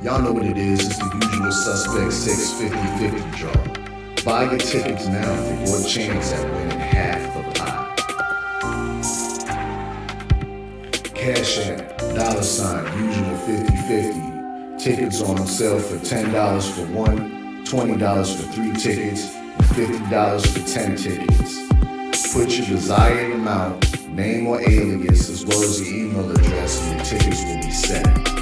Y'all know what it is, it's the usual suspect 650-50 draw. Buy your tickets now for your chance at winning half the pie. Cash App, $, usual 50-50. Tickets on sale for $10 for one, $20 for 3 tickets, and $50 for 10 tickets. Put your desired amount, name or alias, as well as your email address, and your tickets will be sent.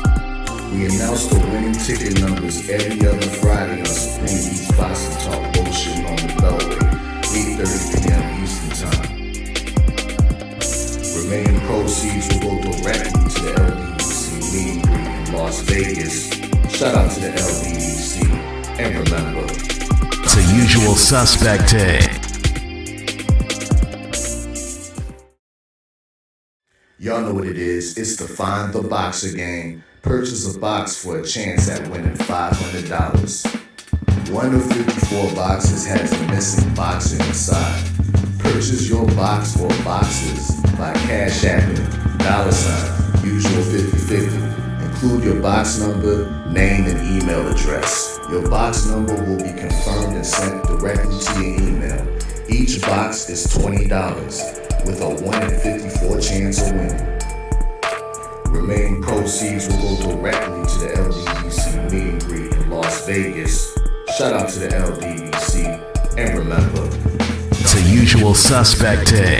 We announce the winning ticket numbers every other Friday on Supreme Beats Boxing Talk Bullshit on the Beltway, 8:30 p.m. Eastern Time. Remaining proceeds will go directly to the LDDC meet and greet in Las Vegas. Shout out to the LDDC, and remember, it's a usual suspect day. Y'all know what it is, it's the Find the Boxer game. Purchase a box for a chance at winning $500. One of 54 boxes has a missing boxer inside. Purchase your box or boxes by Cash Apping, $, usual 50-50. Include your box number, name, and email address. Your box number will be confirmed and sent directly to your email. Each box is $20, with a 1 in 54 chance of winning. Remaining proceeds will go directly to the LDDC meet and greet in Las Vegas. Shout out to the LDDC, and remember, it's a usual suspect day.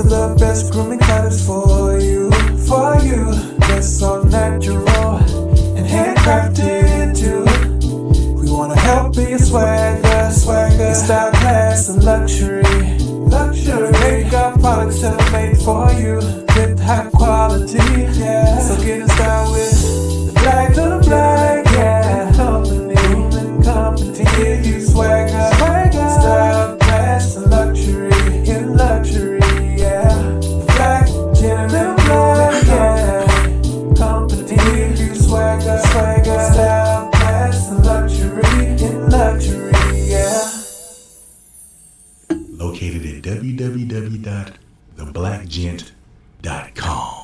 with the best grooming cutters for you, just so natural and handcrafted too. We wanna help be your swagger, your style, class, and luxury. Make our products tailor-made for you with high quality, yeah. So get in style with the black, yeah. Company to give you swagger, style, class, and luxury, yeah. Black, gentleman, yeah. Company to give you swagger, style, class, and luxury, yeah. Located at www.theblackgent.com.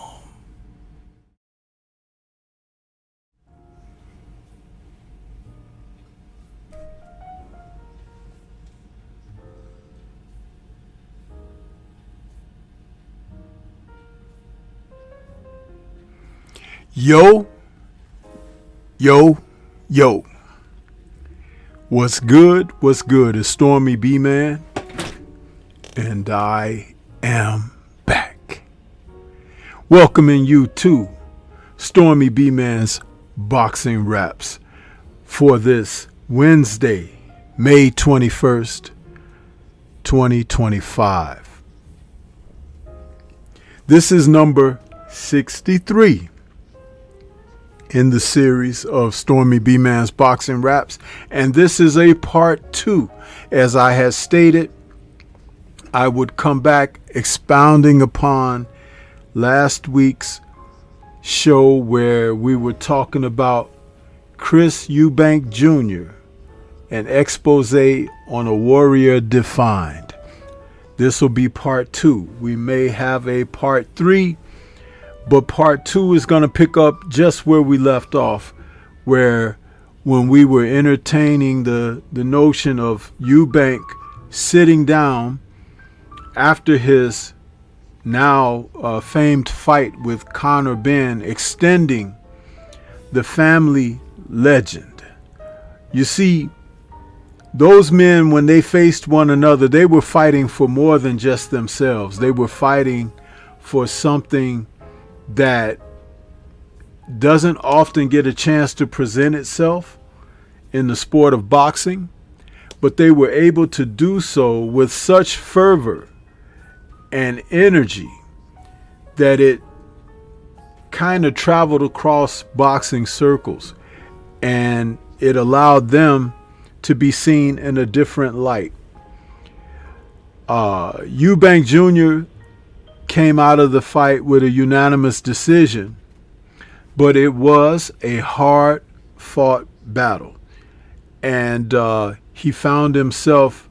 Yo. What's good? It's Stormybman, and I am back. Welcoming you to Stormybman's Boxing Raps for this Wednesday, May 21st, 2025. This is number 63 in the series of Stormybman's Boxing Raps, and this is a part 2. As I had stated, I would come back expounding upon last week's show where we were talking about Chris Eubank Jr., an expose on a warrior defined. This will be part 2. We may have a part 3, but part 2 is going to pick up just where we left off, where when we were entertaining the notion of Eubank sitting down after his now famed fight with Conor Benn, extending the family legend. You see, those men, when they faced one another, they were fighting for more than just themselves. They were fighting for something that doesn't often get a chance to present itself in the sport of boxing, but they were able to do so with such fervor and energy that it kind of traveled across boxing circles, and it allowed them to be seen in a different light. Eubank Jr. came out of the fight with a unanimous decision, but it was a hard-fought battle. And he found himself,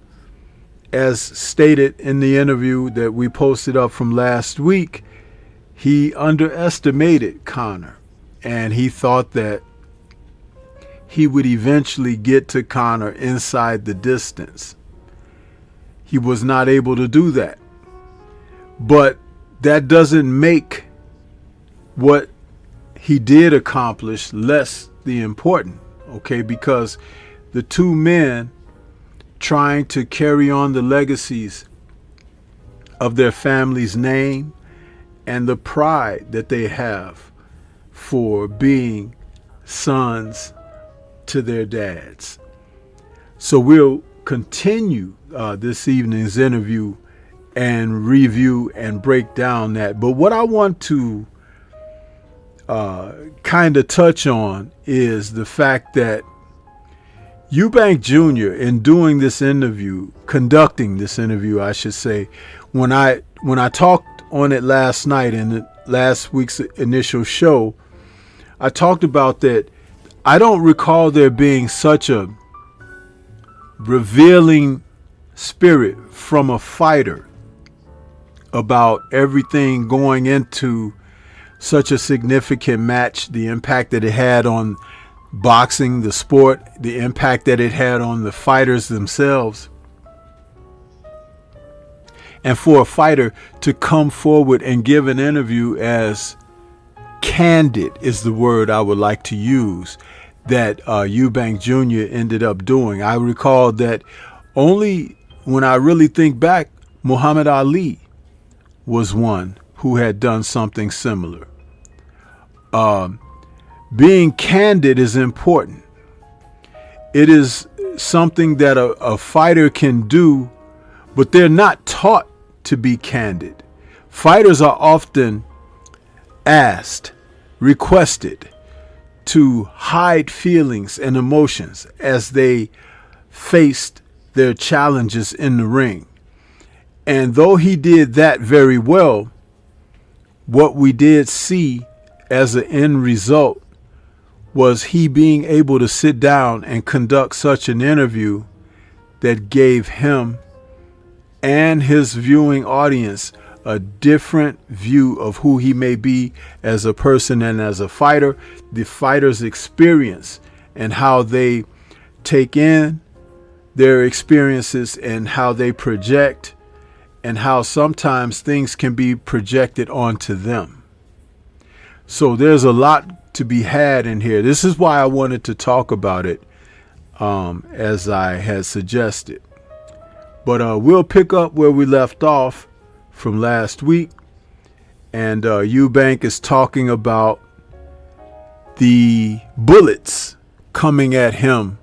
as stated in the interview that we posted up from last week, he underestimated Conor, and he thought that he would eventually get to Conor inside the distance. He was not able to do that. But that doesn't make what he did accomplish less the important, okay? Because the two men trying to carry on the legacies of their family's name and the pride that they have for being sons to their dads. So we'll continue this evening's interview and review and break down that. But what I want to kind of touch on is the fact that Eubank Jr., in doing this interview, conducting this interview, I should say, when I talked on it last night in last week's initial show, I talked about that I don't recall there being such a revealing spirit from a fighter about everything going into such a significant match, the impact that it had on boxing, the sport, the impact that it had on the fighters themselves. And for a fighter to come forward and give an interview as candid is the word I would like to use, that Eubank Jr. ended up doing. I recall that only when I really think back, Muhammad Ali was one who had done something similar. Being candid is important. It is something that a fighter can do, but they're not taught to be candid. Fighters are often asked, requested to hide feelings and emotions as they faced their challenges in the ring. And though he did that very well, what we did see as an end result was he being able to sit down and conduct such an interview that gave him and his viewing audience a different view of who he may be as a person and as a fighter, the fighter's experience and how they take in their experiences and how they project, and how sometimes things can be projected onto them. So there's a lot to be had in here. This is why I wanted to talk about it as I had suggested. But we'll pick up where we left off from last week. And Eubank is talking about the bullets coming at him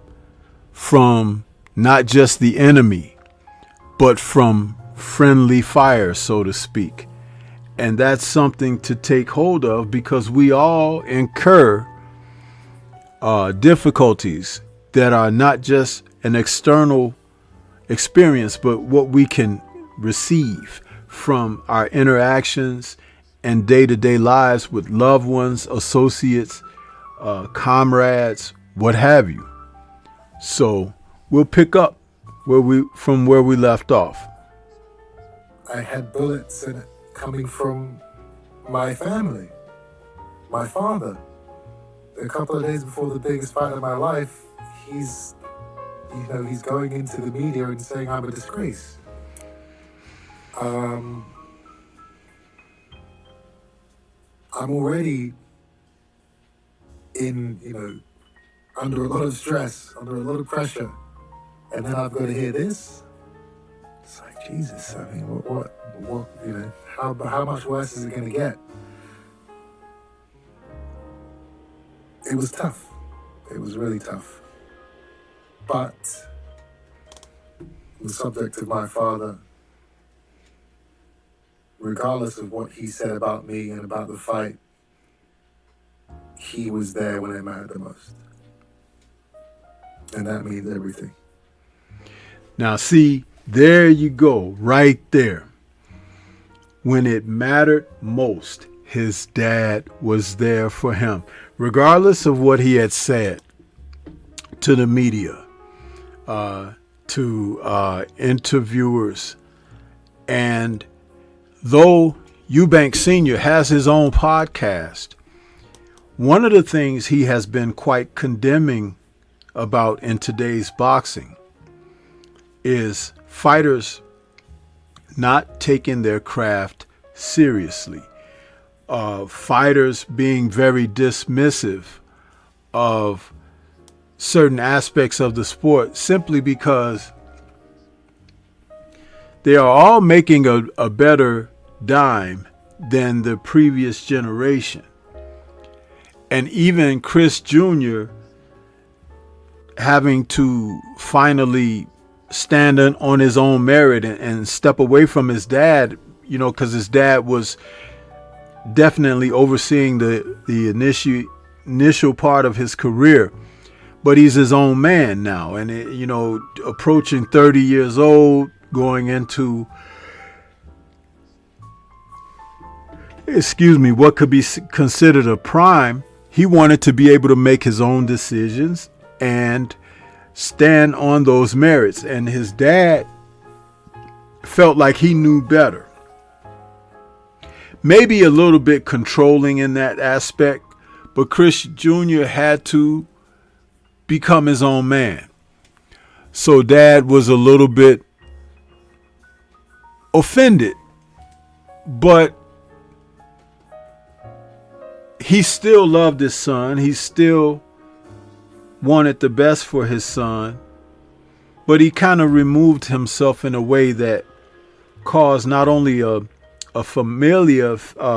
from not just the enemy, but from friendly fire, so to speak. And that's something to take hold of, because we all incur difficulties that are not just an external experience, but what we can receive from our interactions and day-to-day lives with loved ones, associates, comrades, what have you. So we'll pick up where we left off. I had bullets in it coming from my family, my father. A couple of days before the biggest fight of my life, he's going into the media and saying I'm a disgrace. I'm already under a lot of stress, under a lot of pressure, and then I've got to hear this. It's like, Jesus, I mean, what, how much worse is it going to get? It was tough. It was really tough. But the subject of my father, regardless of what he said about me and about the fight, he was there when it mattered the most. And that means everything. Now, see, there you go, right there. When it mattered most, his dad was there for him, regardless of what he had said to the media, to interviewers. And though Eubank Sr. has his own podcast, one of the things he has been quite condemning about in today's boxing is fighters not taking their craft seriously. Fighters being very dismissive of certain aspects of the sport simply because they are all making a better dime than the previous generation. And even Chris Jr. having to finally stand on his own merit and step away from his dad, because his dad was definitely overseeing the initial part of his career. But he's his own man now, and approaching 30 years old, going into what could be considered a prime. He wanted to be able to make his own decisions and stand on those merits. And his dad felt like he knew better. Maybe a little bit controlling in that aspect, but Chris Jr. had to become his own man. So dad was a little bit offended, but he still loved his son. He still wanted the best for his son, but he kind of removed himself in a way that caused not only a a familiar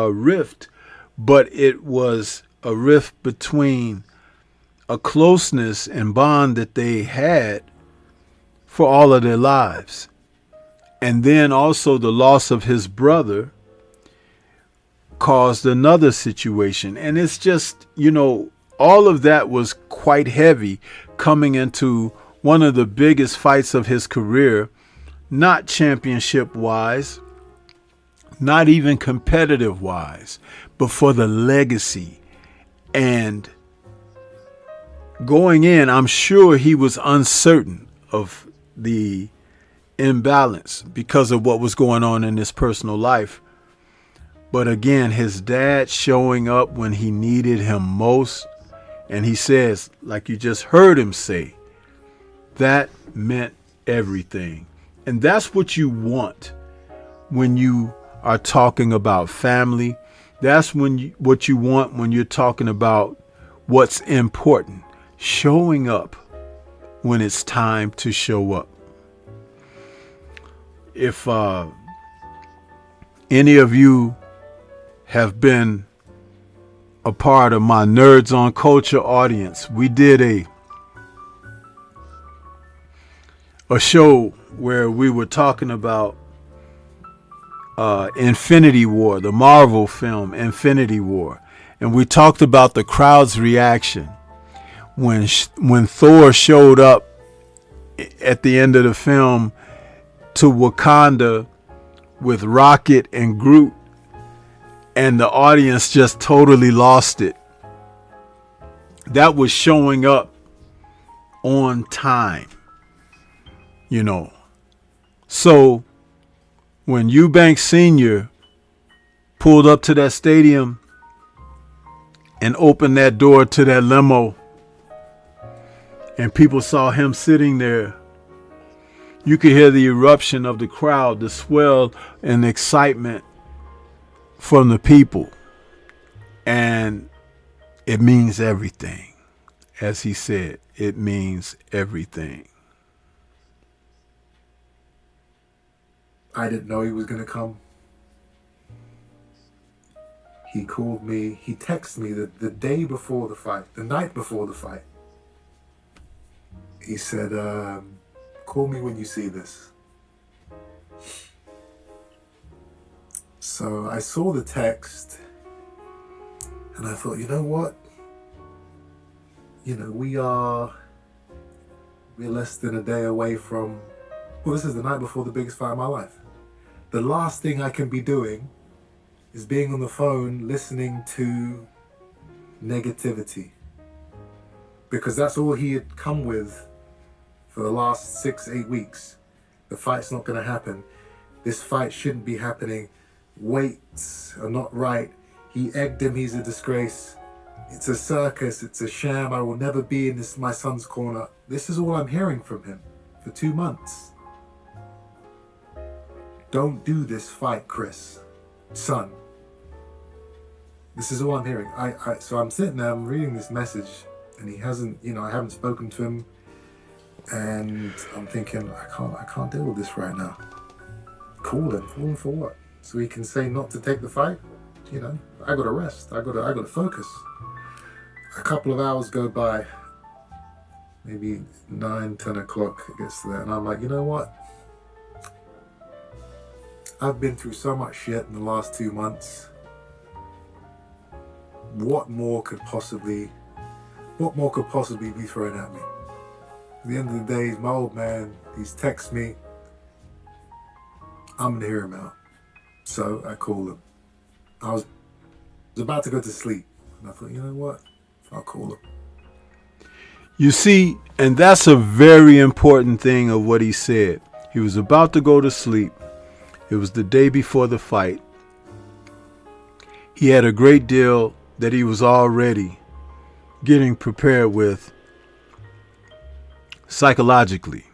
rift, but it was a rift between a closeness and bond that they had for all of their lives. And then also the loss of his brother caused another situation. And it's just, all of that was quite heavy coming into one of the biggest fights of his career, not championship wise, not even competitive wise, but for the legacy. And going in, I'm sure he was uncertain of the imbalance because of what was going on in his personal life. But again, his dad showing up when he needed him most. And he says, like you just heard him say, that meant everything. And that's what you want when you are talking about family. That's what you want when you're talking about what's important. Showing up when it's time to show up. If any of you have been a part of my Nerds on Culture audience, we did a show where we were talking about Infinity War, the Marvel film Infinity War. And we talked about the crowd's reaction when Thor showed up at the end of the film to Wakanda with Rocket and Groot, and the audience just totally lost it. That was showing up on time, So when Eubank Sr. pulled up to that stadium and opened that door to that limo, and people saw him sitting there, you could hear the eruption of the crowd, the swell and excitement from the people. And it means everything. As he said, it means everything. I didn't know he was going to come. He called me, he texted me the day before the fight, the night before the fight. He said, call me when you see this. So I saw the text and I thought, you know what? We're less than a day away from, this is the night before the biggest fight of my life. The last thing I can be doing is being on the phone listening to negativity. Because that's all he had come with for the last 6-8 weeks. The fight's not going to happen. This fight shouldn't be happening. Weights are not right. He egged him. He's a disgrace. It's a circus. It's a sham. I will never be in my son's corner. This is all I'm hearing from him for 2 months. Don't do this fight, Chris. Son. This is all I'm hearing. So I'm sitting there, I'm reading this message, and he hasn't, I haven't spoken to him. And I'm thinking, I can't deal with this right now. Call him for what? So he can say not to take the fight? I gotta rest. I gotta focus. A couple of hours go by, maybe 9-10 o'clock it gets to that, and I'm like, you know what? I've been through so much shit in the last 2 months. What more could possibly be thrown at me? At the end of the day, he's my old man. He's texted me. I'm gonna hear him out. So I called him. I was about to go to sleep, and I thought, you know what? I'll call him. You see, and that's a very important thing of what he said. He was about to go to sleep. It was the day before the fight. He had a great deal that he was already getting prepared with psychologically.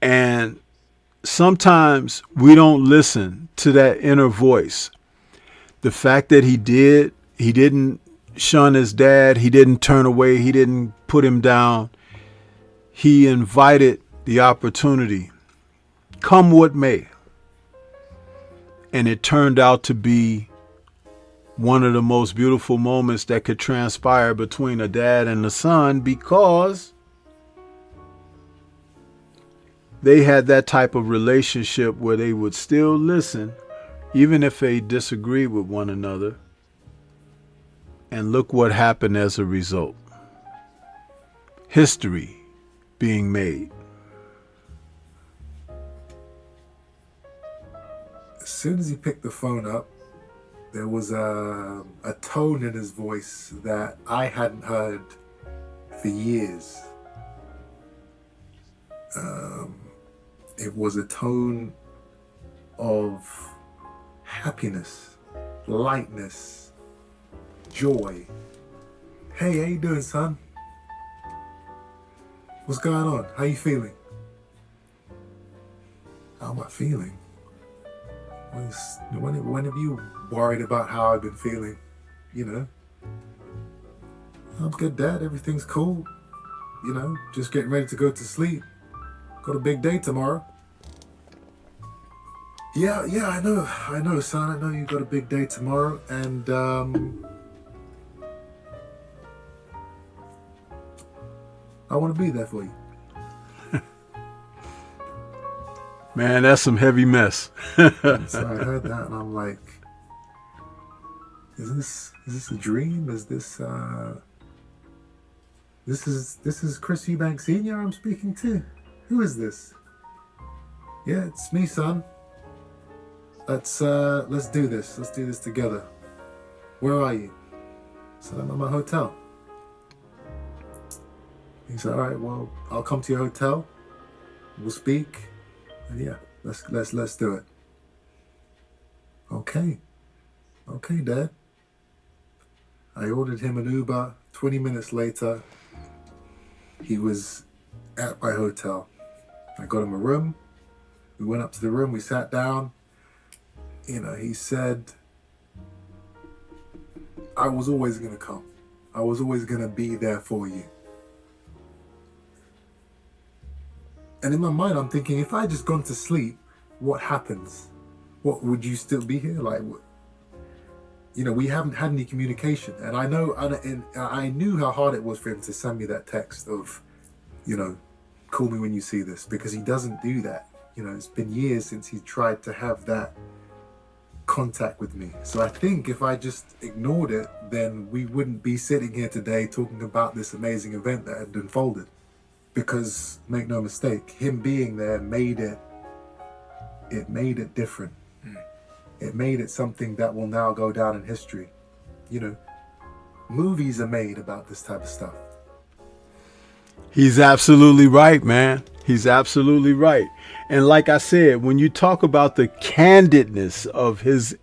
And sometimes we don't listen to that inner voice. The fact that he didn't shun his dad, he didn't turn away, he didn't put him down. He invited the opportunity, come what may. And it turned out to be one of the most beautiful moments that could transpire between a dad and a son, because they had that type of relationship where they would still listen, even if they disagreed with one another. And look what happened as a result. History being made. As soon as he picked the phone up, there was a tone in his voice that I hadn't heard for years. It was a tone of happiness, lightness, joy. Hey, how you doing, son? What's going on? How you feeling? How am I feeling? When have you worried about how I've been feeling? You know? I'm good, Dad. Everything's cool. You know, just getting ready to go to sleep. Got a big day tomorrow. Yeah, I know, son. I know you got a big day tomorrow, and I want to be there for you. Man, that's some heavy mess. So I heard that, and I'm like, is this a dream? Is this this is Chris Eubank Sr. I'm speaking to? Who is this? Yeah, it's me, son. Let's do this. Let's do this together. Where are you? I said, I'm at my hotel. He said, all right, well, I'll come to your hotel. We'll speak. And yeah, let's do it. Okay, Dad. I ordered him an Uber. 20 minutes later, he was at my hotel. I got him a room. We went up to the room. We sat down. You know, he said, I was always going to come. I was always going to be there for you. And in my mind, I'm thinking, if I had just gone to sleep, what happens? What, would you still be here? Like, what? You know, we haven't had any communication. And I know, and I knew how hard it was for him to send me that text of, you know, call me when you see this, because he doesn't do that. You know, it's been years since he tried to have that contact with me. So I think if I just ignored it, then we wouldn't be sitting here today talking about this amazing event that had unfolded. Because, make no mistake, him being there made it different. It made it something that will now go down in history. You know, movies are made about this type of stuff. He's absolutely right, man. He's absolutely right. And like I said, when you talk about the candidness of his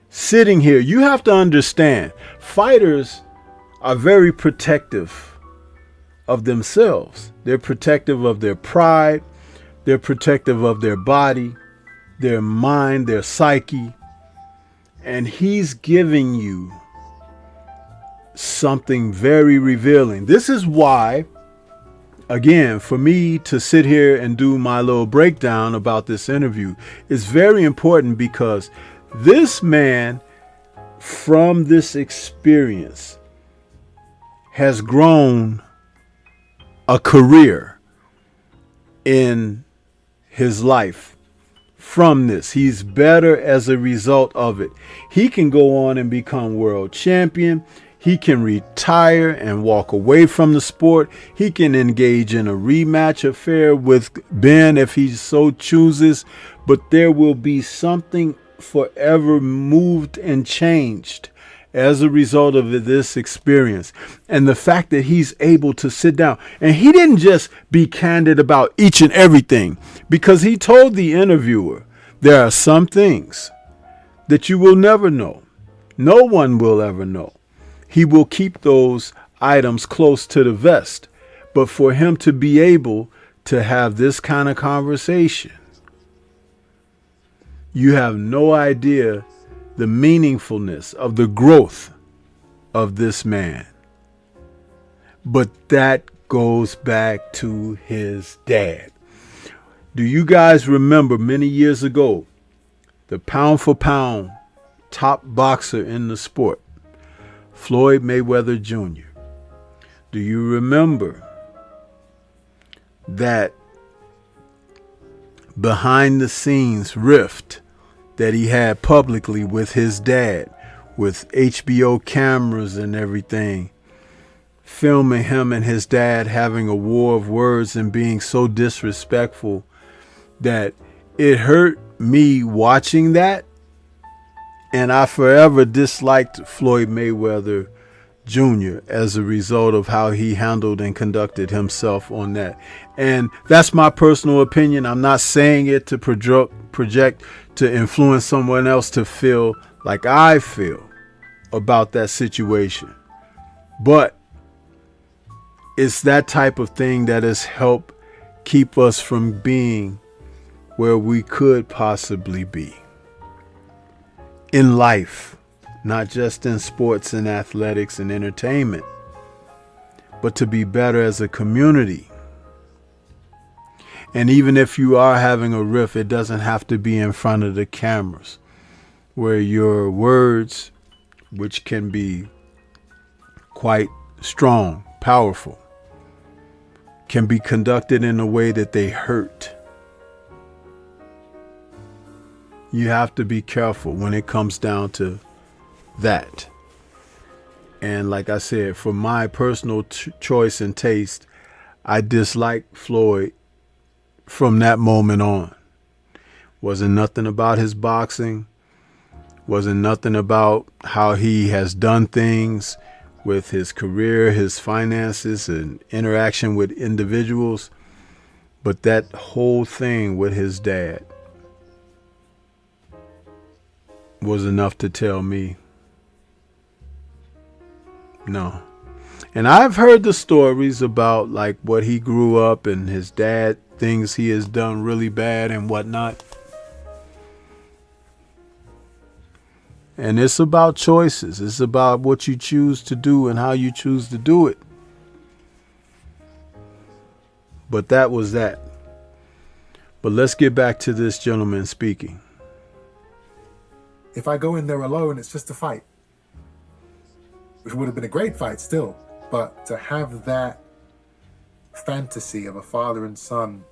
sitting here, you have to understand, fighters are very protective of themselves. They're protective of their pride. They're protective of their body, their mind, their psyche. And he's giving you something very revealing. This is why, again, for me to sit here and do my little breakdown about this interview is very important, because this man, from this experience, has grown a career in his life from this. He's better as a result of it. He can go on and become world champion. He can retire and walk away from the sport. He can engage in a rematch affair with Ben if he so chooses. But there will be something forever moved and changed as a result of this experience. And the fact that he's able to sit down, and he didn't just be candid about each and everything, because he told the interviewer, there are some things that you will never know. No one will ever know. He will keep those items close to the vest. But for him to be able to have this kind of conversation, you have no idea the meaningfulness of the growth of this man. But that goes back to his dad. Do you guys remember many years ago, the pound for pound top boxer in the sport, Floyd Mayweather Jr. Do you remember that behind the scenes rift that he had publicly with his dad, with HBO cameras and everything, filming him and his dad having a war of words and being so disrespectful that it hurt me watching that? And I forever disliked Floyd Mayweather Jr. as a result of how he handled and conducted himself on that. And that's my personal opinion. I'm not saying it to project to influence someone else to feel like I feel about that situation. But it's that type of thing that has helped keep us from being where we could possibly be in life. Not just in sports and athletics and entertainment, but to be better as a community. And even if you are having a riff, it doesn't have to be in front of the cameras, where your words, which can be quite strong, powerful, can be conducted in a way that they hurt. You have to be careful when it comes down to that. And like I said, for my personal choice and taste, I dislike Floyd from that moment on. Wasn't nothing about his boxing. Wasn't nothing about how he has done things with his career, his finances, and interaction with individuals. But that whole thing with his dad was enough to tell me no. And I've heard the stories about like what he grew up and his dad, things he has done really bad and whatnot. And it's about choices. It's about what you choose to do and how you choose to do it. But that was that. But let's get back to this gentleman speaking. If I go in there alone, it's just a fight. Which would have been a great fight still. But to have that fantasy of a father and son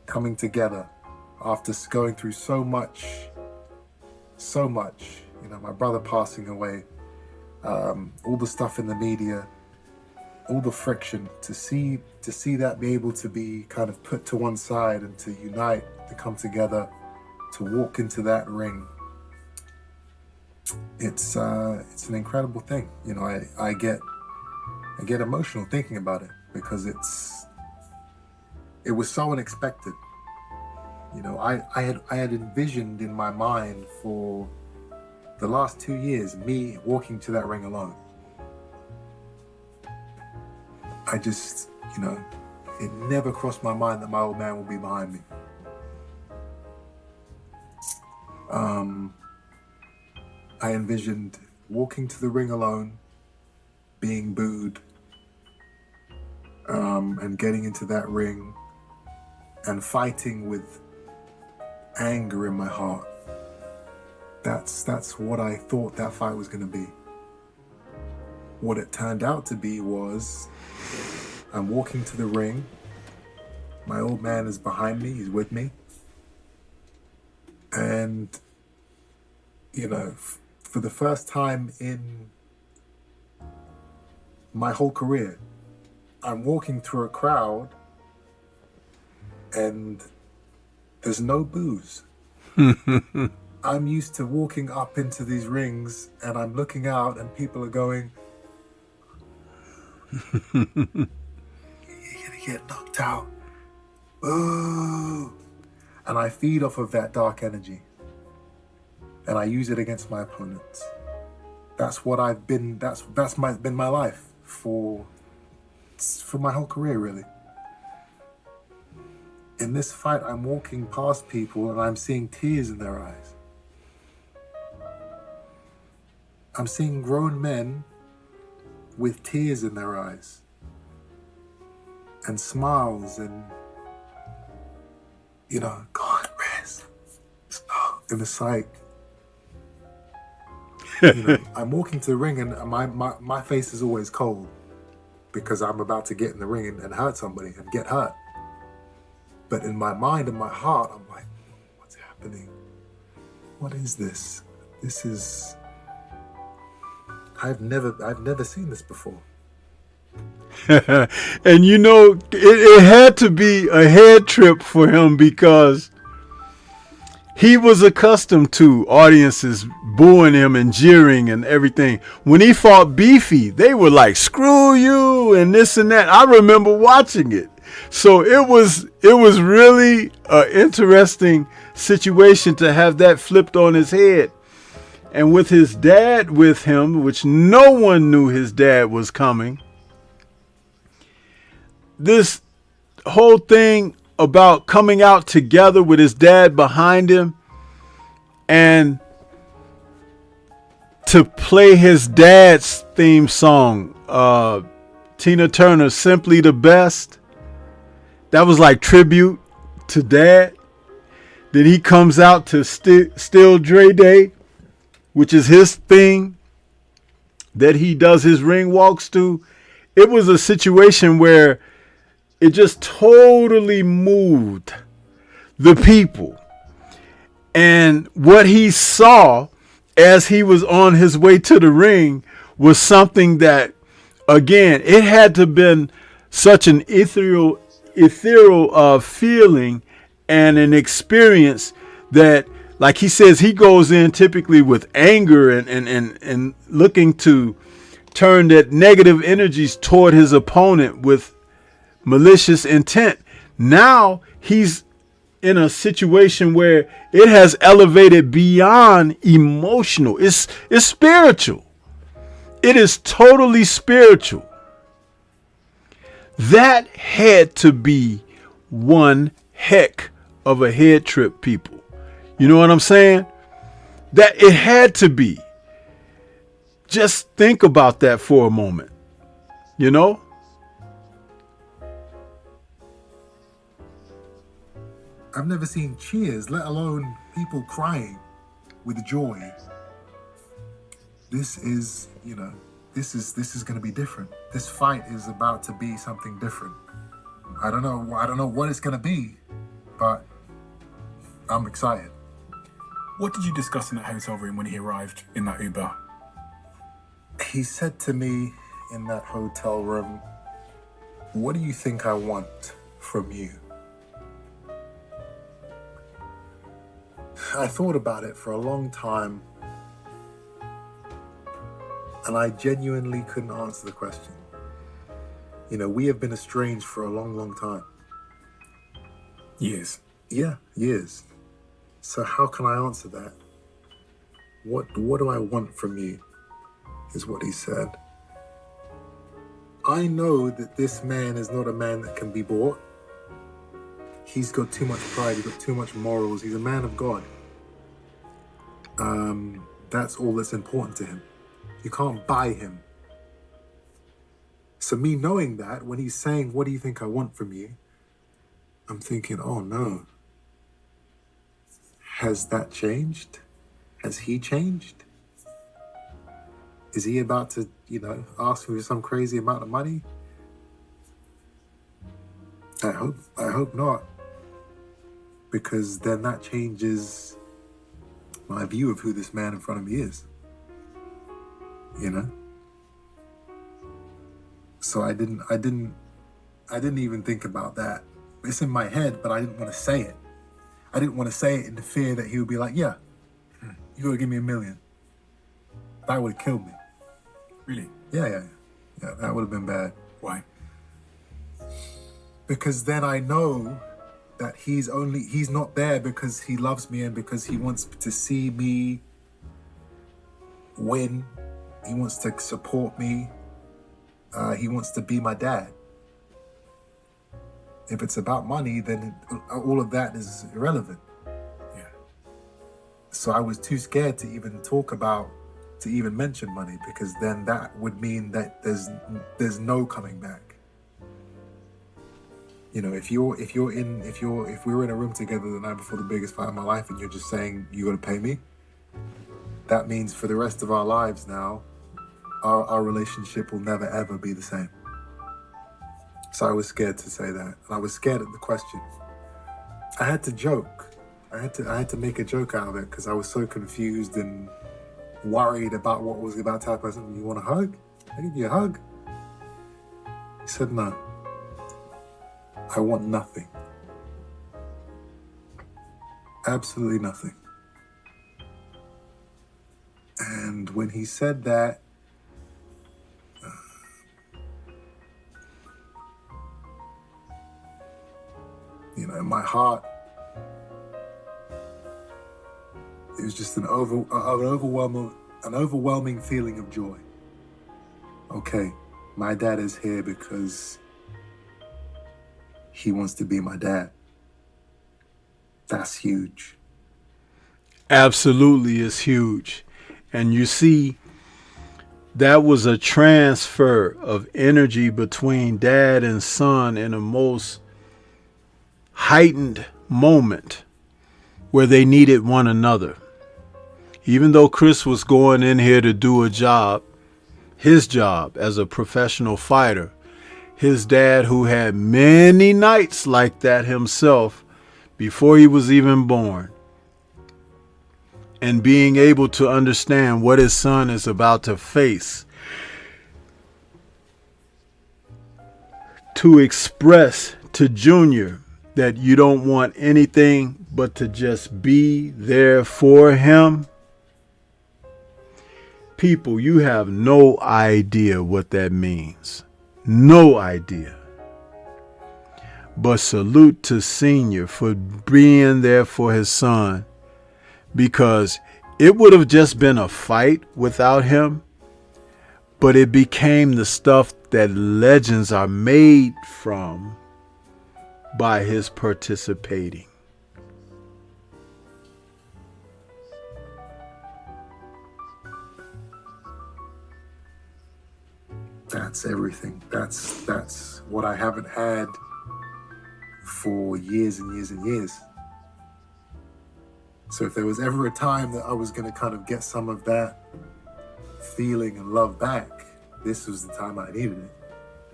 coming together after going through so much, you know, my brother passing away, all the stuff in the media, all the friction, to see that be able to be kind of put to one side and to unite, to come together, to walk into that ring. It's an incredible thing. You know, I get emotional thinking about it because it was so unexpected. You know, I had envisioned in my mind for the last 2 years me walking to that ring alone. I just, you know, it never crossed my mind that my old man would be behind me. I envisioned walking to the ring alone, being booed, and getting into that ring and fighting with anger in my heart. That's what I thought that fight was going to be. What it turned out to be was I'm walking to the ring. My old man is behind me. He's with me. And, you know, for the first time in my whole career, I'm walking through a crowd and there's no booze. I'm used to walking up into these rings and I'm looking out and people are going, "You're gonna get knocked out. Ooh." And I feed off of that dark energy. And I use it against my opponents. That's what I've been, that's been my life for my whole career, really. In this fight, I'm walking past people and I'm seeing tears in their eyes. I'm seeing grown men with tears in their eyes and smiles and, you know, God, rest. Oh. And it's like, you know, I'm walking to the ring and my face is always cold because I'm about to get in the ring and hurt somebody and get hurt. But in my mind and my heart, I'm like, what's happening? What is this? This is, I've never seen this before. And you know, it had to be a head trip for him because he was accustomed to audiences booing him and jeering and everything. When he fought Beefy, they were like, screw you and this and that. I remember watching it. So it was really an interesting situation to have that flipped on his head. And with his dad with him, which no one knew his dad was coming, this whole thing about coming out together with his dad behind him and to play his dad's theme song, Tina Turner's Simply the Best. That was like tribute to dad. Then he comes out to Still Dre Day, which is his thing that he does his ring walks to. It was a situation where it just totally moved the people. And what he saw as he was on his way to the ring was something that, again, it had to have been such an ethereal feeling and an experience that, like he says, he goes in typically with anger and looking to turn that negative energies toward his opponent with malicious intent. Now he's in a situation where it has elevated beyond emotional. It's spiritual. It is totally spiritual. That had to be one heck of a head trip, people. You know what I'm saying? That it had to be. Just think about that for a moment. You know? I've never seen cheers, let alone people crying with joy. This is, you know, this is going to be different. This fight is about to be something different. I don't know what it's going to be, but I'm excited. What did you discuss in that hotel room when he arrived in that Uber? He said to me in that hotel room, "What do you think I want from you?" I thought about it for a long time, and I genuinely couldn't answer the question. You know, we have been estranged for a long, long time. Years. Yeah, years. So how can I answer that? What do I want from you, is what he said. I know that this man is not a man that can be bought. He's got too much pride, he's got too much morals, he's a man of God. That's all that's important to him. You can't buy him. So me knowing that, when he's saying, "What do you think I want from you?" I'm thinking, oh no. Has that changed? Has he changed? Is he about to, you know, ask me for some crazy amount of money? I hope not. Because then that changes my view of who this man in front of me is. You know? So I didn't even think about that. It's in my head, but I didn't want to say it. I didn't want to say it in the fear that he would be like, "Yeah, you gotta give me $1 million." That would have killed me. Really? Yeah, that would have been bad. Why? Because then I know that he's not there because he loves me and because he wants to see me win. He wants to support me. He wants to be my dad. If it's about money, then all of that is irrelevant. Yeah. So I was too scared to even mention money, because then that would mean that there's no coming back. You know, if we were in a room together the night before the biggest fight of my life and you're just saying you got to pay me, that means for the rest of our lives now, our relationship will never ever be the same. So I was scared to say that, and I was scared at the question. I had to joke. I had to make a joke out of it because I was so confused and worried about what was about to happen. I said, "You want a hug? I'll give you a hug." He said, "No. I want nothing. Absolutely nothing." And when he said that, you know, in my heart, it was just an overwhelming feeling of joy. Okay, my dad is here because he wants to be my dad. That's huge. Absolutely is huge. And you see, that was a transfer of energy between dad and son in a most heightened moment where they needed one another. Even though Chris was going in here to do a job, his job as a professional fighter, his dad, who had many nights like that himself before he was even born, and being able to understand what his son is about to face, to express to Junior that you don't want anything but to just be there for him. People, you have no idea what that means. No idea. But salute to Senior for being there for his son, because it would have just been a fight without him, but it became the stuff that legends are made from by his participating. That's everything. That's what I haven't had for years and years and years. So if there was ever a time that I was going to kind of get some of that feeling and love back, this was the time I needed it.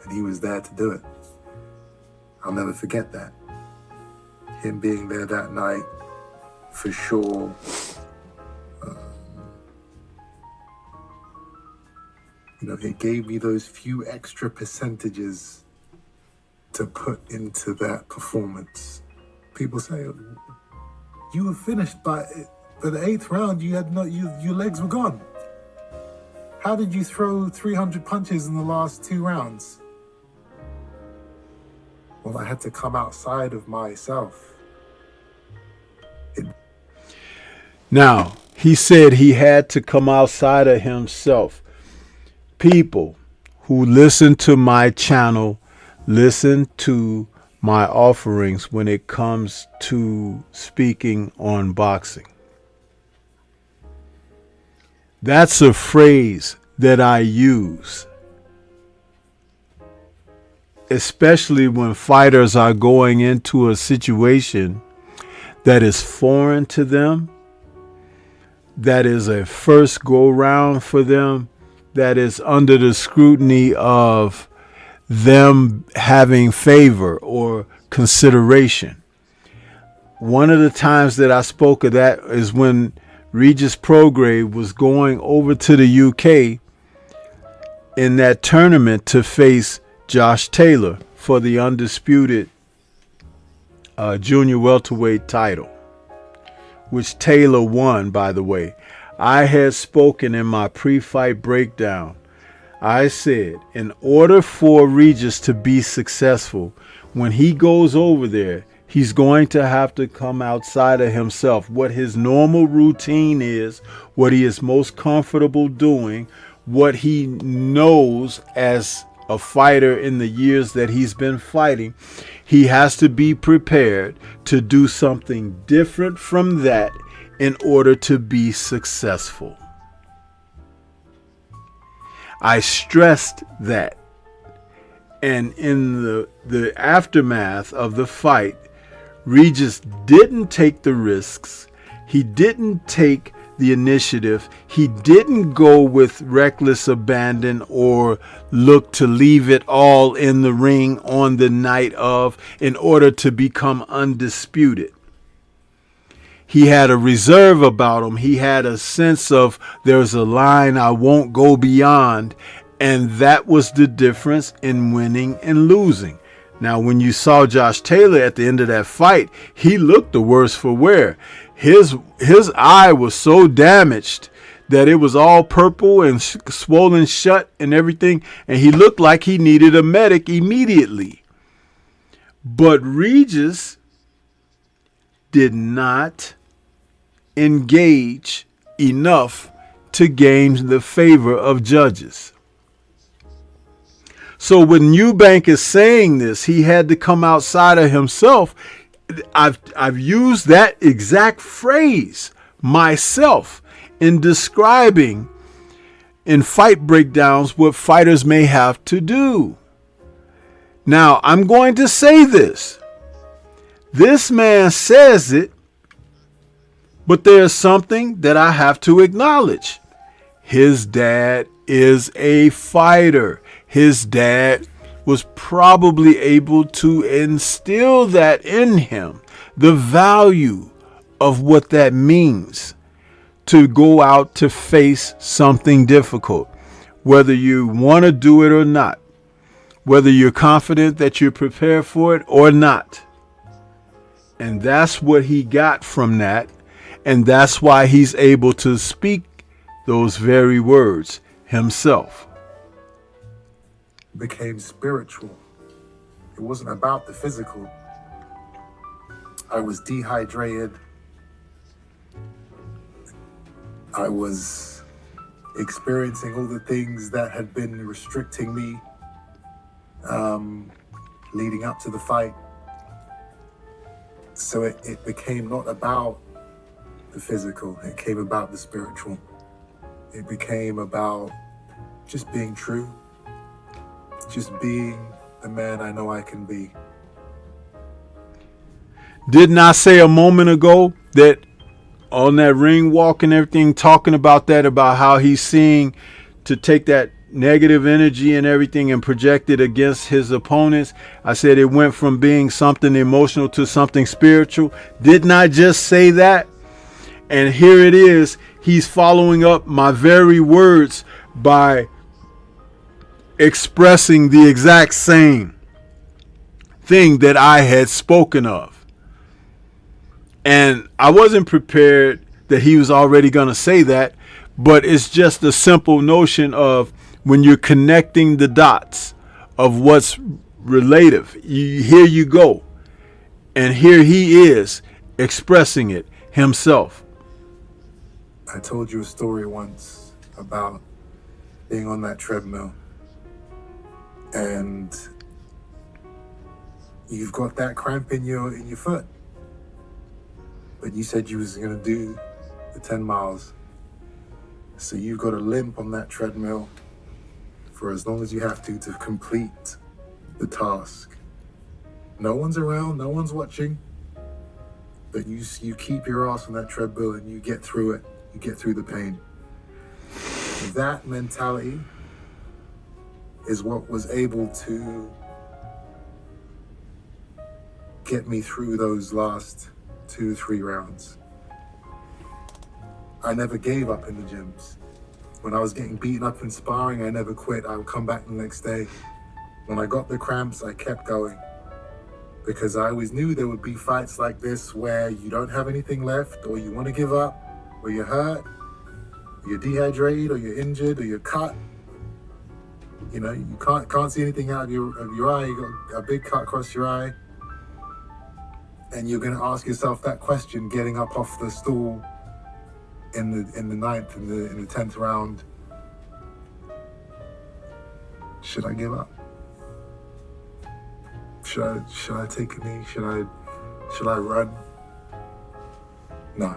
And he was there to do it. I'll never forget that. Him being there that night, for sure. You know, it gave me those few extra percentages to put into that performance. People say, you were finished by the 8th round. You had your legs were gone. How did you throw 300 punches in the last 2 rounds? Well, I had to come outside of myself. Now, he said he had to come outside of himself. People who listen to my channel, listen to my offerings when it comes to speaking on boxing. That's a phrase that I use, especially when fighters are going into a situation that is foreign to them, that is a first go round for them, that is under the scrutiny of them having favor or consideration. One of the times that I spoke of that is when Regis Prograis was going over to the UK in that tournament to face Josh Taylor for the undisputed junior welterweight title, which Taylor won, by the way. I had spoken in my pre-fight breakdown. I said, in order for Regis to be successful, when he goes over there, he's going to have to come outside of himself. What his normal routine is, what he is most comfortable doing, what he knows as a fighter in the years that he's been fighting. He has to be prepared to do something different from that in order to be successful. I stressed that. And in the aftermath of the fight, Regis didn't take the risks. He didn't take the initiative. He didn't go with reckless abandon or look to leave it all in the ring on the night of in order to become undisputed. He had a reserve about him. He had a sense of there's a line I won't go beyond. And that was the difference in winning and losing. Now, when you saw Josh Taylor at the end of that fight, he looked the worse for wear. His eye was so damaged that it was all purple and swollen shut and everything. And he looked like he needed a medic immediately. But Regis did not engage enough to gain the favor of judges. So when Eubank is saying this, he had to come outside of himself. I've used that exact phrase myself in describing in fight breakdowns what fighters may have to do. Now, I'm going to say this. This man says it, but there's something that I have to acknowledge. His dad is a fighter. His dad was probably able to instill that in him, the value of what that means to go out to face something difficult, whether you want to do it or not, whether you're confident that you're prepared for it or not. And that's what he got from that. And that's why he's able to speak those very words himself. Became spiritual. It wasn't about the physical. I was dehydrated. I was experiencing all the things that had been restricting me leading up to the fight. So it became not about the physical. It came about the spiritual. It became about just being true. Just being the man I know I can be. Didn't I say a moment ago that on that ring walk and everything, talking about that, about how he's seeing to take that negative energy and everything and project it against his opponents? I said it went from being something emotional to something spiritual. Didn't I just say that? And here it is. He's following up my very words by expressing the exact same thing that I had spoken of. And I wasn't prepared that he was already going to say that, but it's just a simple notion of when you're connecting the dots of what's relative. Here you go. And here he is expressing it himself. I told you a story once about being on that treadmill. And you've got that cramp in your foot. But you said you was going to do the 10 miles. So you've got a limp on that treadmill for as long as you have to complete the task. No one's around, no one's watching. But you keep your ass on that treadmill and you get through it. You get through the pain. That mentality is what was able to get me through those last 2-3 rounds. I never gave up in the gyms. When I was getting beaten up in sparring, I never quit. I would come back the next day. When I got the cramps, I kept going. Because I always knew there would be fights like this where you don't have anything left, or you want to give up, or you're hurt, or you're dehydrated, or you're injured, or you're cut. You know, you can't see anything out of your eye. You got a big cut across your eye. And you're gonna ask yourself that question getting up off the stool in the ninth, in the 10th round. Should I give up? Should I take a knee? Should I run? No.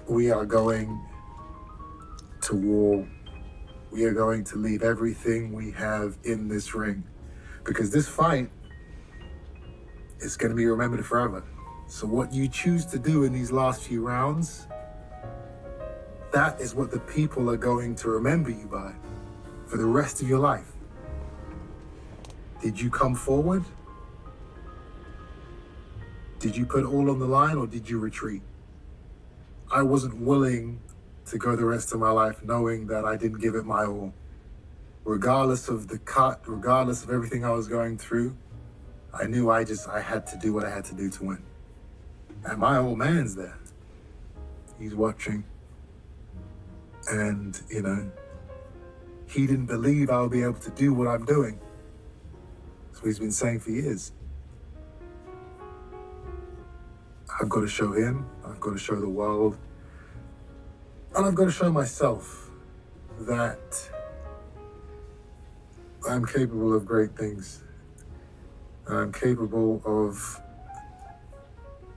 We are going to war. We are going to leave everything we have in this ring. because this fight is going to be remembered forever. So what you choose to do in these last few rounds, that is what the people are going to remember you by for the rest of your life. Did you come forward? Did you put all on the line, or did you retreat? I wasn't willing to go the rest of my life knowing that I didn't give it my all. Regardless of the cut, regardless of everything I was going through, I knew I had to do what I had to do to win. And my old man's there. He's watching. And, you know, he didn't believe I would be able to do what I'm doing. That's what he's been saying for years. I've got to show him, I've got to show the world, and I've got to show myself that I'm capable of great things. I'm capable of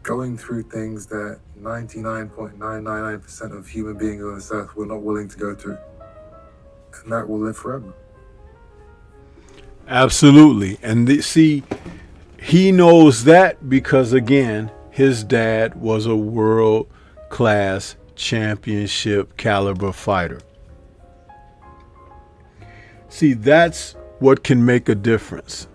going through things that 99.999% of human beings on this earth were not willing to go through. And that will live forever. Absolutely. And see, he knows that because, again, his dad was a world-class championship caliber fighter. See, that's what can make a difference.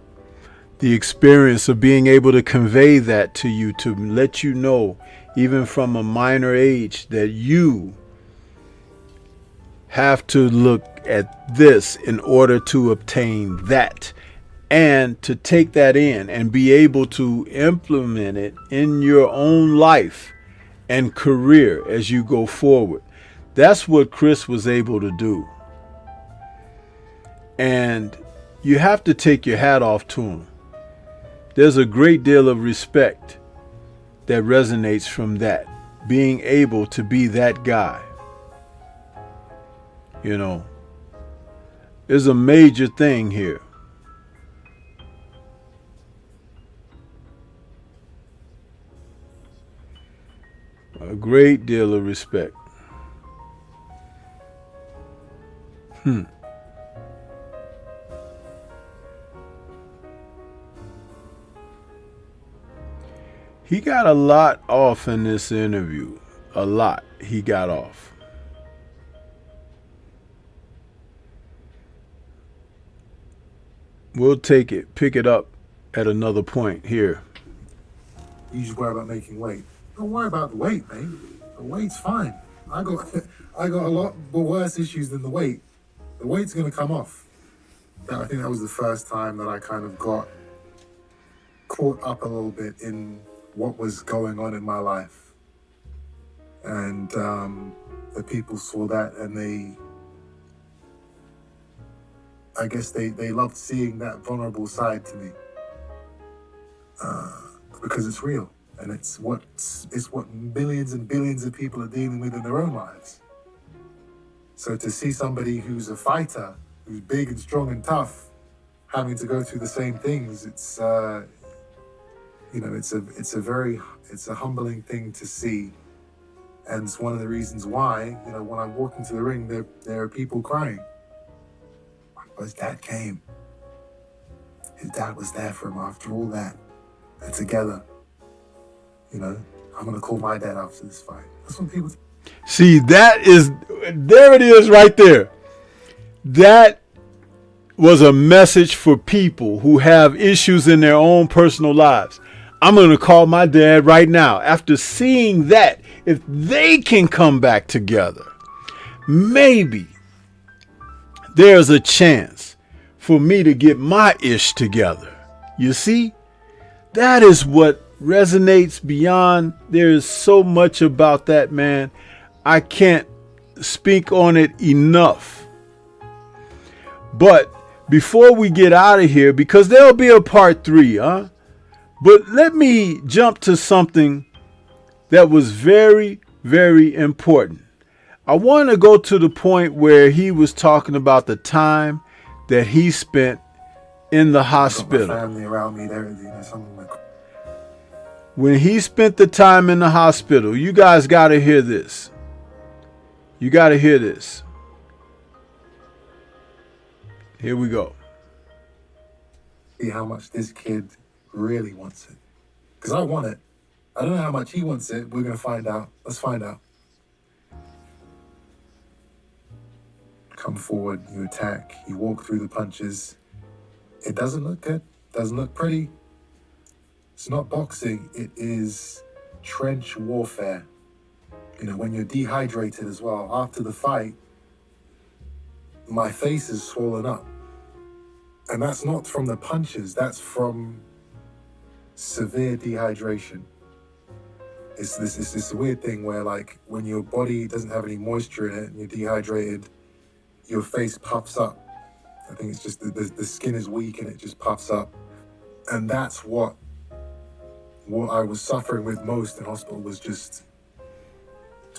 The experience of being able to convey that to you, to let you know, even from a minor age, that you have to look at this in order to obtain that, and to take that in and be able to implement it in your own life and career as you go forward. That's what Chris was able to do. And you have to take your hat off to him. There's a great deal of respect that resonates from that, being able to be that guy. You know, there's a major thing here. A great deal of respect. He got a lot off in this interview. A lot he got off. We'll pick it up at another point here. You just worry about making weight. Don't worry about the weight, mate. The weight's fine. I got a lot worse issues than the weight. The weight's gonna come off. I think that was the first time that I kind of got caught up a little bit in what was going on in my life. And the people saw that, and I guess they loved seeing that vulnerable side to me. Because it's real. And it's what millions and billions of people are dealing with in their own lives. So to see somebody who's a fighter, who's big and strong and tough, having to go through the same things, it's a humbling thing to see. And it's one of the reasons why, when I walk into the ring, there are people crying. But his dad came. His dad was there for him after all that. They're together. I'm going to call my dad after this fight. That's what people... See, there it is right there. That was a message for people who have issues in their own personal lives. I'm going to call my dad right now. After seeing that, if they can come back together, maybe there's a chance for me to get my ish together. You see, that is what resonates beyond. There's so much about that, man. I can't speak on it enough. But before we get out of here, because there'll be a part 3, but let me jump to something that was very, very important. I want to go to the point where he was talking about the time that he spent in the hospital. My family around me, something like... When he spent the time in the hospital, you guys got to hear this. You got to hear this. Here we go. see how much this kid really wants it. Because I want it. I don't know how much he wants it. We're going to find out. Let's find out. Come forward, you attack, you walk through the punches. It doesn't look good, doesn't look pretty. It's not boxing, it is trench warfare. You know, when you're dehydrated as well. After the fight, my face is swollen up. And that's not from the punches, that's from severe dehydration. It's this weird thing where, like, when your body doesn't have any moisture in it and you're dehydrated, your face puffs up. I think it's just the skin is weak and it just puffs up. And that's what I was suffering with most in hospital, was just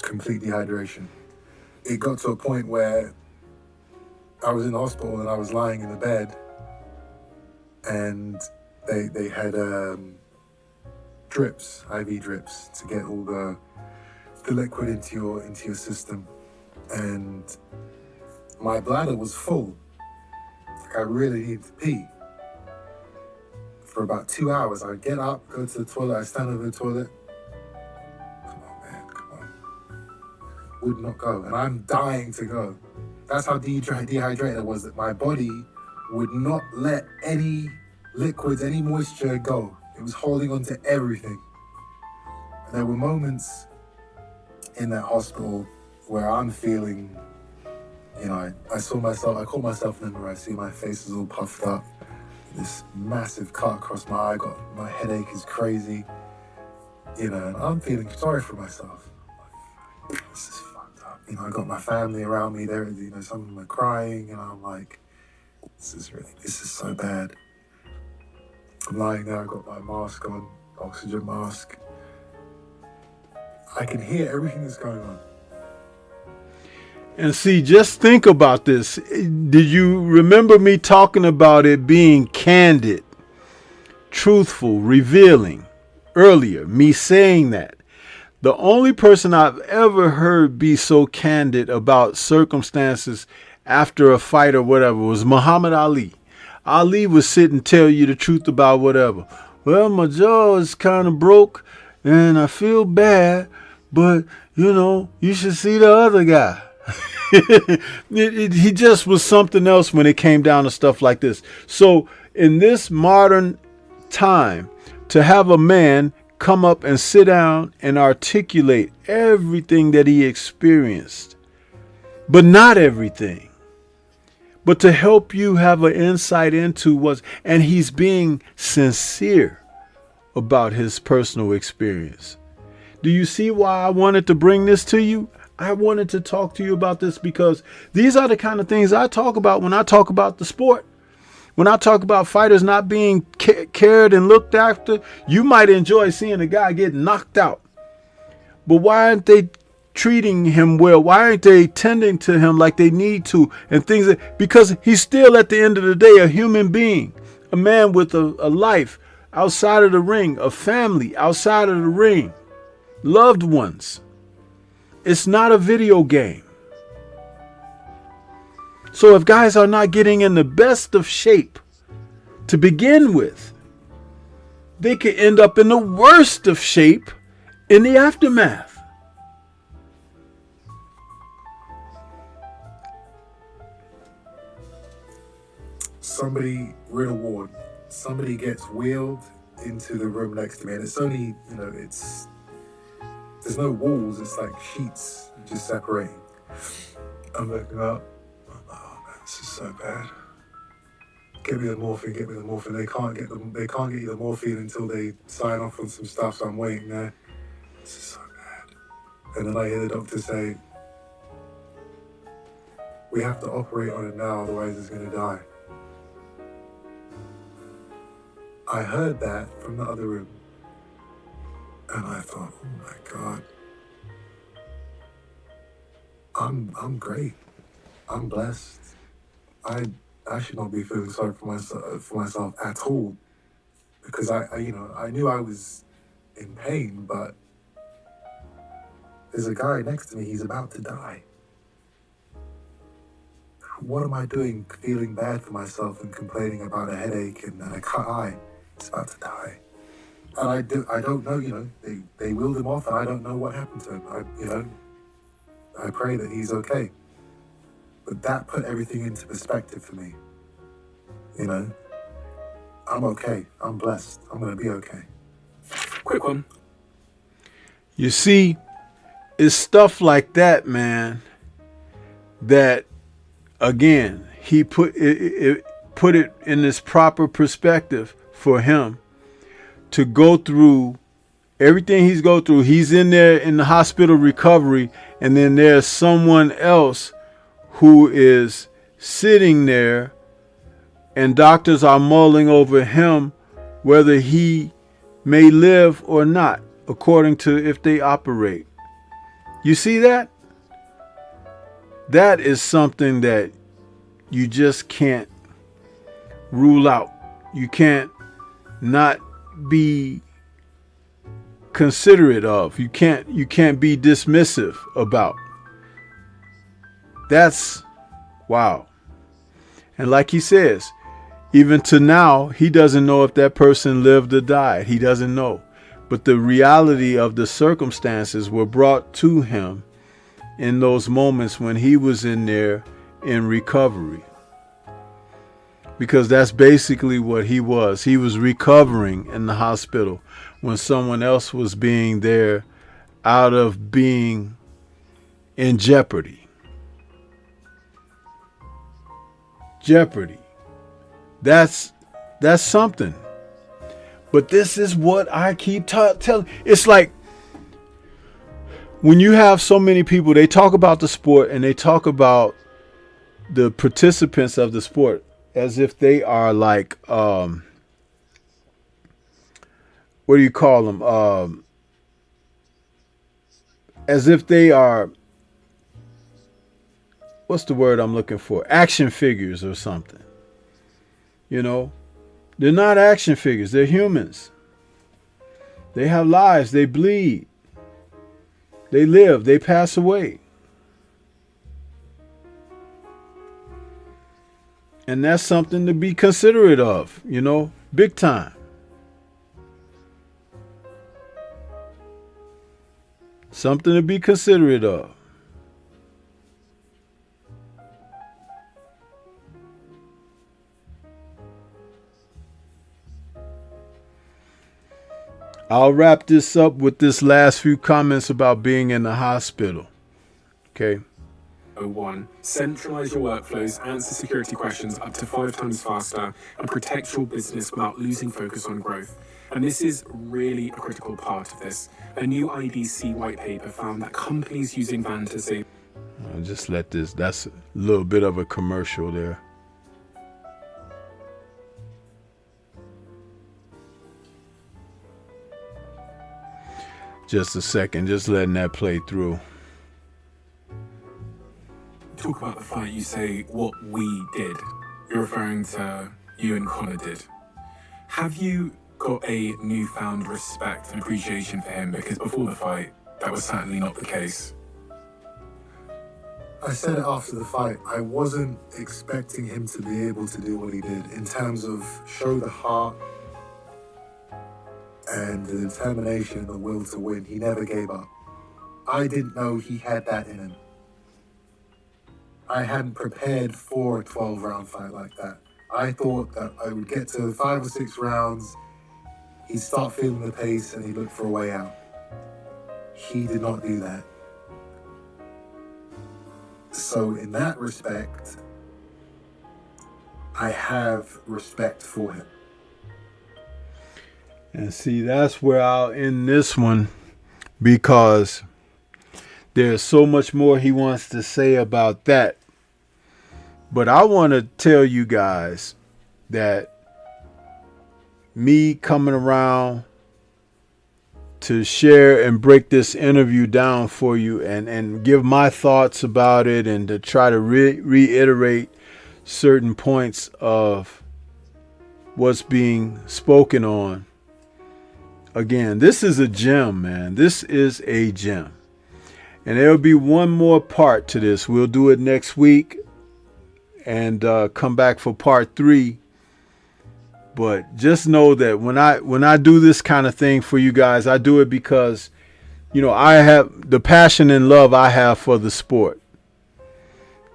complete dehydration. It got to a point where I was in the hospital and I was lying in the bed, and they had drips, IV drips, to get all the liquid into your system. And my bladder was full. Like, I really needed to pee. For about 2 hours, I would get up, go to the toilet, I stand over the toilet. Come on, man, come on. Would not go, and I'm dying to go. That's how dehydrated I was, that my body would not let any liquids, any moisture go. It was holding on to everything. And there were moments in that hospital where I'm feeling, you know, I caught myself in the mirror. I see my face is all puffed up. This massive cut across my eye. My headache is crazy. You know, and I'm feeling sorry for myself. Like, this is fucked up. You know, I got my family around me there. You know, some of them are crying, and I'm like, this is so bad. I'm lying there. I got my mask on, oxygen mask. I can hear everything that's going on. And see, just think about this. Did you remember me talking about it being candid, truthful, revealing earlier? Me saying that. The only person I've ever heard be so candid about circumstances after a fight or whatever was Muhammad Ali. Ali would sit and tell you the truth about whatever. Well, my jaw is kind of broke and I feel bad, but, you know, you should see the other guy. He just was something else when it came down to stuff like this. So in this modern time, to have a man come up and sit down and articulate everything that he experienced, but not everything, but to help you have an insight into and he's being sincere about his personal experience. Do you see why I wanted to bring this to you? I wanted to talk to you about this because these are the kind of things I talk about when I talk about the sport. When I talk about fighters not being cared and looked after, you might enjoy seeing a guy get knocked out. But why aren't they treating him well? Why aren't they tending to him like they need to? And because he's still at the end of the day a human being, a man with a life outside of the ring, a family outside of the ring, loved ones. It's not a video game. So if guys are not getting in the best of shape to begin with, they could end up in the worst of shape in the aftermath. Somebody real ward. Somebody gets wheeled into the room next to me, and it's only, you know, there's no walls, it's like sheets just separating. I'm looking up. Oh man, this is so bad. Get me the morphine. They can't get you the morphine until they sign off on some stuff, so I'm waiting there. This is so bad. And then I hear the doctor say, we have to operate on it now, otherwise he's gonna die. I heard that from the other room. And I thought, oh my God, I'm great. I'm blessed. I should not be feeling sorry for myself at all, because I knew I was in pain, but there's a guy next to me. He's about to die. I what am I doing feeling bad for myself and complaining about a headache and a cut eye? It's about to die. And I don't know, you know, they wheeled him off and I don't know what happened to him. I pray that he's okay. But that put everything into perspective for me. You know, I'm okay. I'm blessed. I'm going to be okay. Quick one. You see, it's stuff like that, man, that, again, he put it in this proper perspective for him to go through everything he's go through. He's in there in the hospital recovery, and then there's someone else who is sitting there, and doctors are mulling over him whether he may live or not, according to if they operate. You see that? That is something that you just can't rule out. You can't not be considerate of. You can't be dismissive about. That's wow. And like he says, even to now, he doesn't know if that person lived or died. He doesn't know. But the reality of the circumstances were brought to him in those moments when he was in there in recovery. Because that's basically what he was. He was recovering in the hospital when someone else was being there out of being in jeopardy. Jeopardy. That's something. But this is what I keep telling. It's like when you have so many people, they talk about the sport and they talk about the participants of the sport as if they are like, what do you call them? As if they are, what's the word I'm looking for? Action figures or something. You know, they're not action figures. They're humans. They have lives. They bleed. They live. They pass away. And that's something to be considerate of, you know, big time. Something to be considerate of. I'll wrap this up with this last few comments about being in the hospital. Okay. 1. Centralize your workflows, answer security questions up to 5 times faster, and protect your business without losing focus on growth. And this is really a critical part of this. A new IDC white paper found that companies using Fantasy. I'll just let this, that's a little bit of a commercial there. Just a second, just letting that play through. Talk about the fight, you say what we did. You're referring to you and Connor did. Have you got a newfound respect and appreciation for him? Because before the fight, that was certainly not the case. I said it after the fight. I wasn't expecting him to be able to do what he did in terms of show the heart and the determination and the will to win. He never gave up. I didn't know he had that in him. I hadn't prepared for a 12-round fight like that. I thought that I would get to 5 or 6 rounds, he'd start feeling the pace and he'd look for a way out. He did not do that. So in that respect, I have respect for him. And see, that's where I'll end this one, because there's so much more he wants to say about that. But I want to tell you guys that me coming around to share and break this interview down for you and give my thoughts about it and to try to reiterate certain points of what's being spoken on. Again, this is a gem, man. This is a gem. And there'll be one more part to this. We'll do it next week. and come back for part 3. But just know that when I do this kind of thing for you guys, I do it because, you know, I have the passion and love I have for the sport.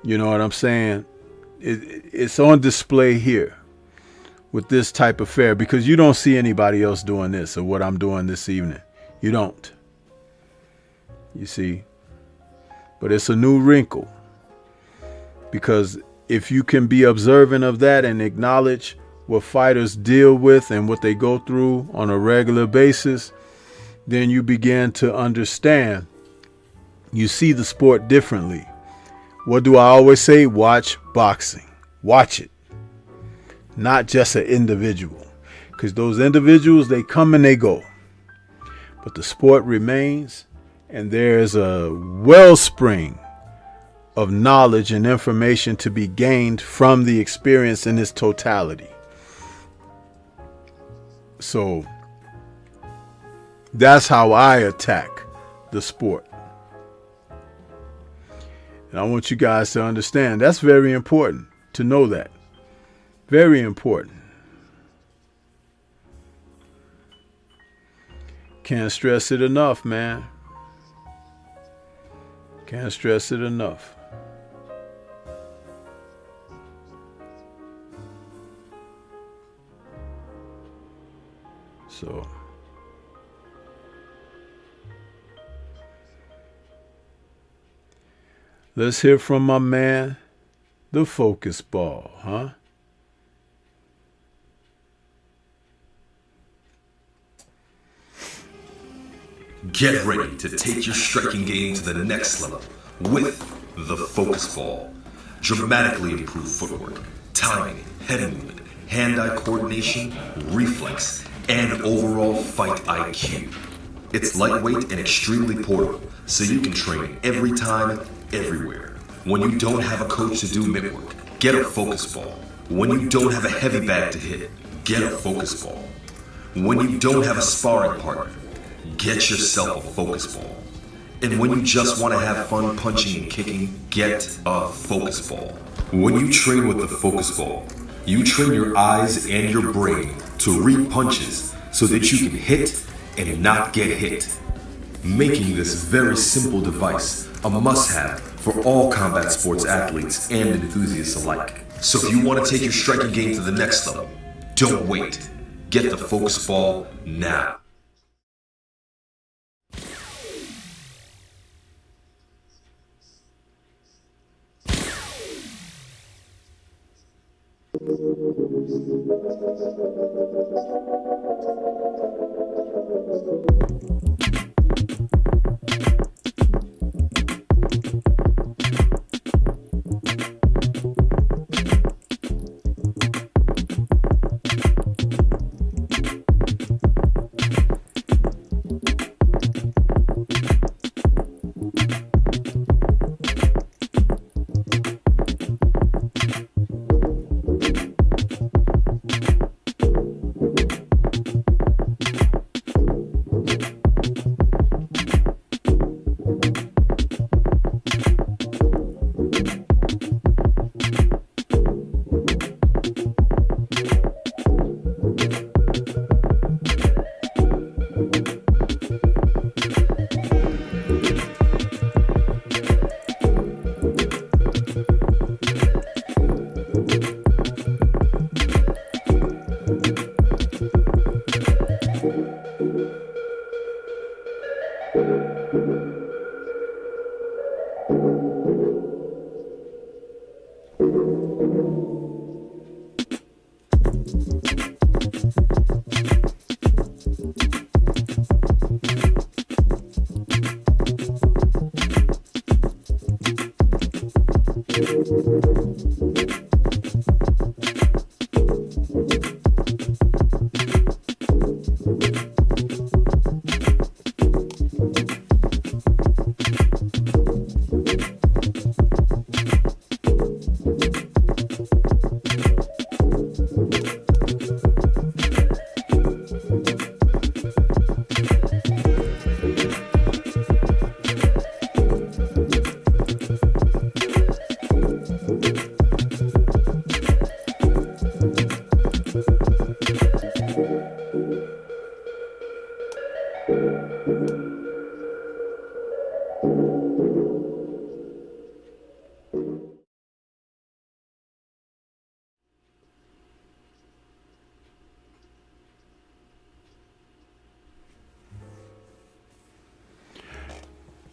You know what I'm saying? It's on display here with this type of fare, because you don't see anybody else doing this or what I'm doing this evening. You don't. You see? But it's a new wrinkle, because if you can be observant of that and acknowledge what fighters deal with and what they go through on a regular basis, then you begin to understand. You see the sport differently. What do I always say? Watch boxing. Watch it. Not just an individual. Because those individuals, they come and they go. But the sport remains, and there's a wellspring of knowledge and information to be gained from the experience in its totality. So that's how I attack the sport. And I want you guys to understand that's very important to know that. Very important. Can't stress it enough, man. Can't stress it enough. So let's hear from my man, the focus ball, huh? Get ready to take your striking game to the next level with the focus ball. Dramatically improved footwork, timing, head movement, hand-eye coordination, reflex, and overall fight IQ. It's lightweight and extremely portable, so you can train every time, everywhere. When you don't have a coach to do mitt work, get a focus ball. When you don't have a heavy bag to hit, get a focus ball. When you don't have a sparring partner, get yourself a focus ball. And when you just want to have fun punching and kicking, get a focus ball. When you train with the focus ball, you train your eyes and your brain to read punches so that you can hit and not get hit, making this very simple device a must-have for all combat sports athletes and enthusiasts alike. So if you want to take your striking game to the next level, don't wait. Get the focus ball now.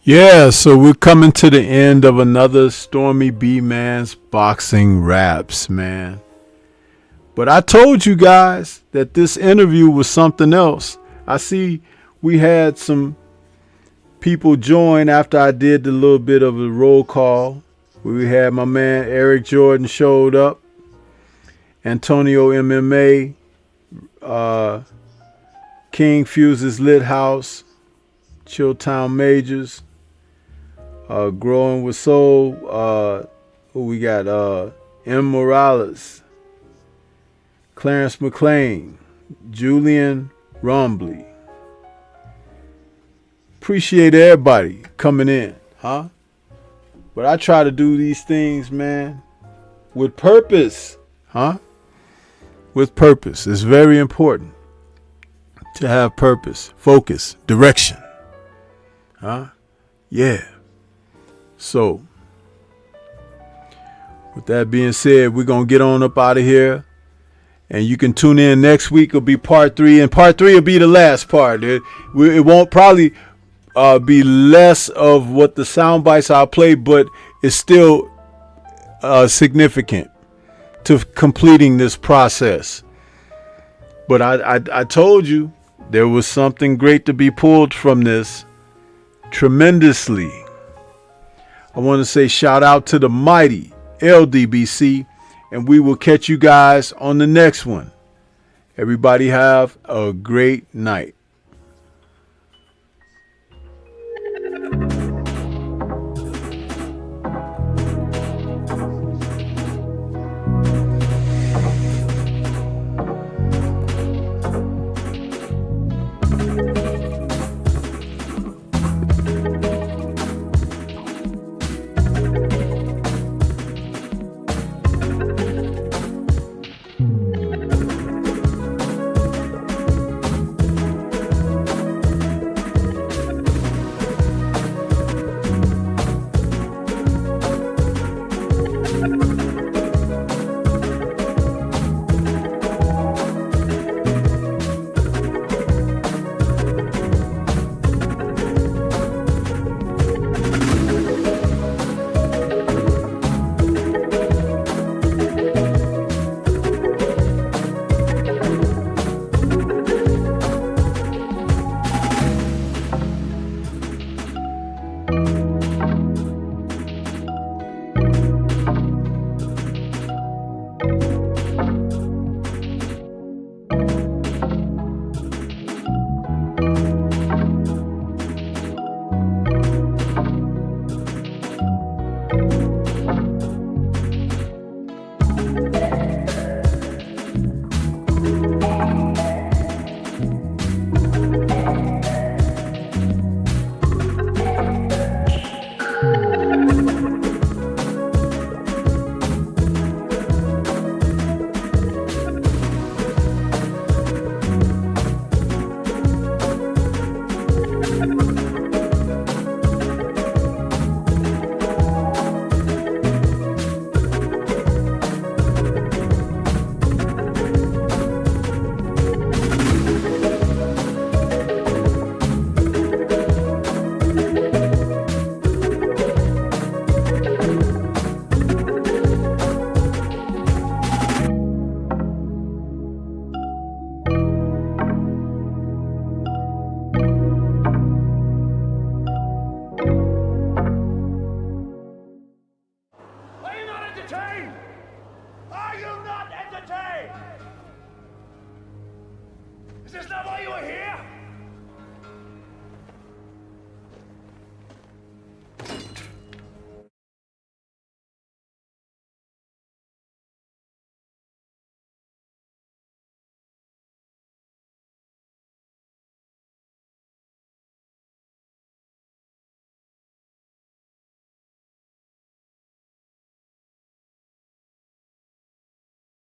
Yeah, so we're coming to the end of another Stormybman'S boxing raps, man. But I told you guys that this interview was something else. I see we had some people join after I did the little bit of a roll call. We had my man Eric Jordan showed up, Antonio MMA, King Fuse's Lit House, Chilltown Majors, Growing with Soul, who we got, M. Morales, Clarence McLean, Julian Rombley. Appreciate everybody coming in, huh? But I try to do these things, man, with purpose, huh? With purpose. It's very important to have purpose, focus, direction, huh? Yeah. So, with that being said, we're going to get on up out of here. And you can tune in next week. It'll be part 3. And part 3 will be the last part. It won't probably be less of what the sound bites I'll play, but it's still significant to completing this process. But I told you there was something great to be pulled from this tremendously. I want to say shout out to the mighty LDBC, and we will catch you guys on the next one. Everybody have a great night.